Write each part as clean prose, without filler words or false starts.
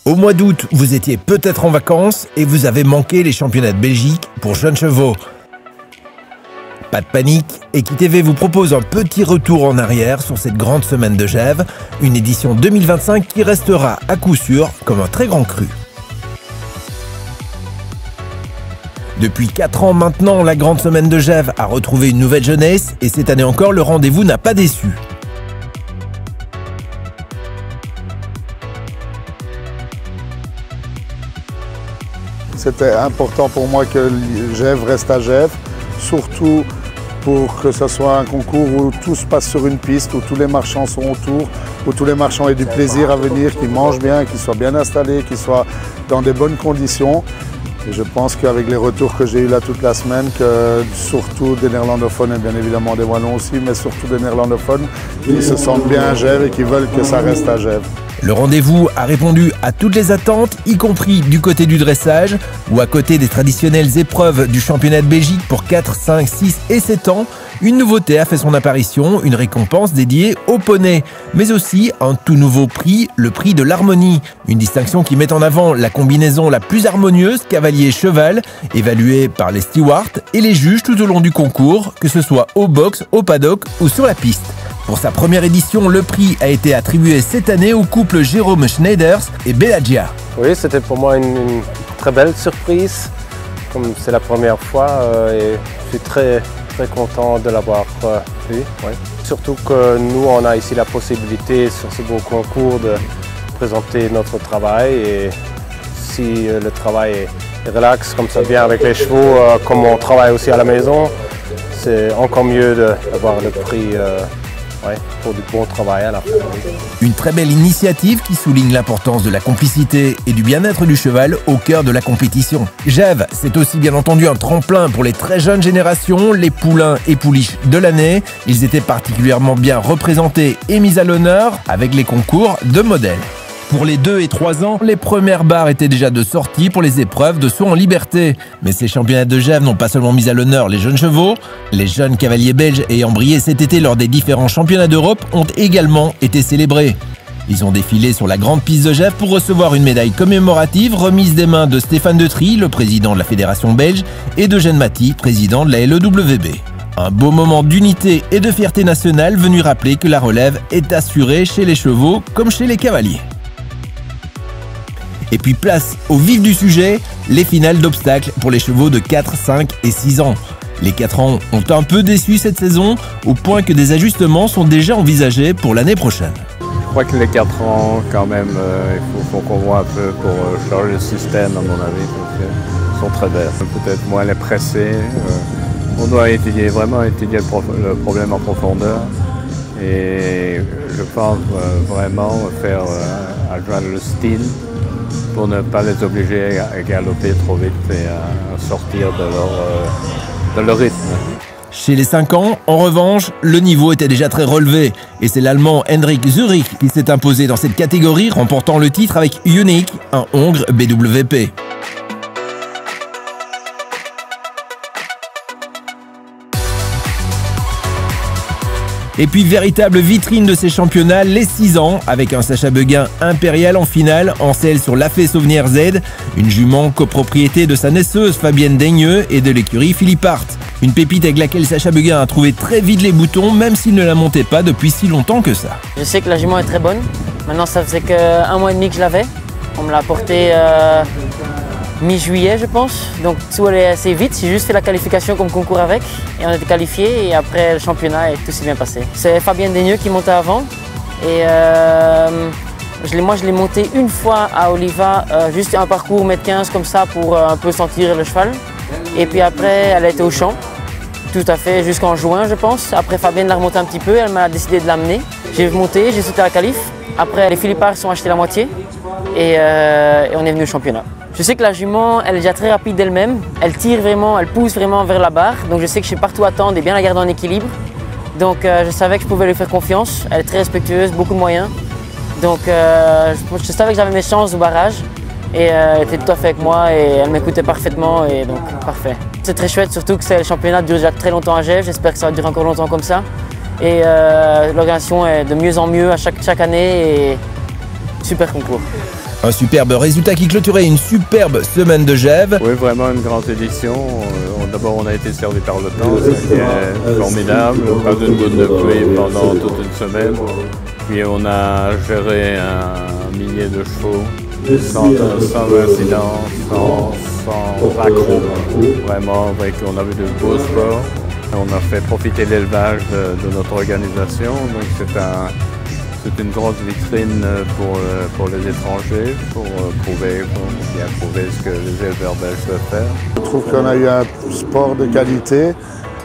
Au mois d'août, vous étiez peut-être en vacances et vous avez manqué les championnats de Belgique pour jeunes chevaux. Pas de panique, EquiTV vous propose un petit retour en arrière sur cette grande semaine de Gèves, une édition 2025 qui restera à coup sûr comme un très grand cru. Depuis 4 ans maintenant, la grande semaine de Gèves a retrouvé une nouvelle jeunesse et cette année encore, le rendez-vous n'a pas déçu. C'était important pour moi que Gèves reste à Gèves, surtout pour que ce soit un concours où tout se passe sur une piste, où tous les marchands sont autour, où tous les marchands aient du plaisir à venir, qu'ils mangent bien, qu'ils soient bien installés, qu'ils soient dans des bonnes conditions. Et je pense qu'avec les retours que j'ai eus là toute la semaine, que surtout des néerlandophones et bien évidemment des wallons aussi, mais surtout des néerlandophones, qui se sentent bien à Gèves et qui veulent que ça reste à Gèves. Le rendez-vous a répondu à toutes les attentes, y compris du côté du dressage, où à côté des traditionnelles épreuves du championnat de Belgique pour 4, 5, 6 et 7 ans, une nouveauté a fait son apparition, une récompense dédiée aux poneys, mais aussi un tout nouveau prix, le prix de l'harmonie, une distinction qui met en avant la combinaison la plus harmonieuse cavalier-cheval, évaluée par les stewards et les juges tout au long du concours, que ce soit au box, au paddock ou sur la piste. Pour sa première édition, le prix a été attribué cette année au couple Jérôme Schneiders et Belagia. Oui, c'était pour moi une très belle surprise, comme c'est la première fois et je suis très content de l'avoir vu. Oui. Surtout que nous, on a ici la possibilité sur ce beau concours de présenter notre travail et si le travail est relax comme ça, bien avec les chevaux, comme on travaille aussi à la maison, c'est encore mieux d'avoir le prix. Pour du bon travail à la fin. Une très belle initiative qui souligne l'importance de la complicité et du bien-être du cheval au cœur de la compétition. Gèves, c'est aussi bien entendu un tremplin pour les très jeunes générations, les poulains et pouliches de l'année. Ils étaient particulièrement bien représentés et mis à l'honneur avec les concours de modèles. Pour les 2 et 3 ans, les premières barres étaient déjà de sortie pour les épreuves de saut en liberté. Mais ces championnats de Gèves n'ont pas seulement mis à l'honneur les jeunes chevaux, les jeunes cavaliers belges ayant brillé cet été lors des différents championnats d'Europe ont également été célébrés. Ils ont défilé sur la grande piste de Gèves pour recevoir une médaille commémorative remise des mains de Stéphane Detry, le président de la fédération belge, et d'Eugène Maty, président de la LEWB. Un beau moment d'unité et de fierté nationale venu rappeler que la relève est assurée chez les chevaux comme chez les cavaliers. Et puis place au vif du sujet, les finales d'obstacles pour les chevaux de 4, 5 et 6 ans. Les 4 ans ont un peu déçu cette saison, au point que des ajustements sont déjà envisagés pour l'année prochaine. Je crois que les 4 ans, quand même, il faut qu'on voit un peu pour changer le système, à mon avis, parce qu'ils sont très belles. Peut-être moins les presser. On doit vraiment étudier le problème en profondeur. Et je pense vraiment faire adjoindre le style pour ne pas les obliger à galoper trop vite et à sortir de leur rythme. Chez les 5 ans, en revanche, le niveau était déjà très relevé et c'est l'Allemand Hendrik Zurich qui s'est imposé dans cette catégorie, remportant le titre avec Unique, un Hongre BWP. Et puis véritable vitrine de ces championnats, les 6 ans, avec un Sacha Beguin impérial en finale, en selle sur l'Afé Sauvenière Z, une jument copropriété de sa naisseuse Fabienne Daigneux et de l'écurie Philippe Hart. Une pépite avec laquelle Sacha Beguin a trouvé très vite les boutons, même s'il ne la montait pas depuis si longtemps que ça. Je sais que la jument est très bonne. Maintenant, ça faisait qu'un mois et demi que je l'avais. On me l'a apportée mi-juillet, je pense. Donc tout allait assez vite. J'ai juste fait la qualification comme concours avec. Et on était qualifiés. Et après le championnat, et tout s'est bien passé. C'est Fabienne Daigneux qui montait avant. Et moi, je l'ai montée une fois à Oliva, juste un parcours 1m15 comme ça pour un peu sentir le cheval. Et puis après, elle a été au champ. Tout à fait, jusqu'en juin, je pense. Après, Fabienne l'a remonté un petit peu. Elle m'a décidé de l'amener. J'ai monté, j'ai sauté à la qualif. Après, les Philippards sont achetés la moitié. Et on est venu au championnat. Je sais que la jument, elle est déjà très rapide d'elle-même. Elle tire vraiment, elle pousse vraiment vers la barre. Donc je sais que je sais partout attendre et bien la garder en équilibre. Donc je savais que je pouvais lui faire confiance. Elle est très respectueuse, beaucoup de moyens. Donc je savais que j'avais mes chances au barrage. Et elle était tout à fait avec moi et elle m'écoutait parfaitement et donc parfait. C'est très chouette, surtout que le championnat dure déjà très longtemps à Gèves. J'espère que ça va durer encore longtemps comme ça. Et l'organisation est de mieux en mieux à chaque année et super concours. Un superbe résultat qui clôturait une superbe semaine de Gève. Oui, vraiment une grande édition. D'abord, on a été servi par le temps, ce qui est formidable. Pas d'une goutte de pluie pendant toute une semaine. Puis on a géré un millier de chevaux sans incidents, sans accroc. Vraiment, on avait de beaux sports. On a fait profiter l'élevage de notre organisation. Donc c'est une grosse vitrine pour les étrangers, pour bien prouver ce que les éleveurs belges peuvent faire. Je trouve qu'on a eu un sport de qualité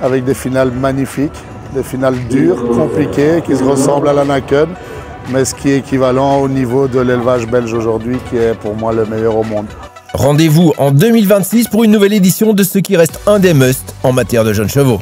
avec des finales magnifiques, des finales dures, compliquées, qui se ressemblent à la Naken, mais ce qui est équivalent au niveau de l'élevage belge aujourd'hui, qui est pour moi le meilleur au monde. Rendez-vous en 2026 pour une nouvelle édition de ce qui reste un des musts en matière de jeunes chevaux.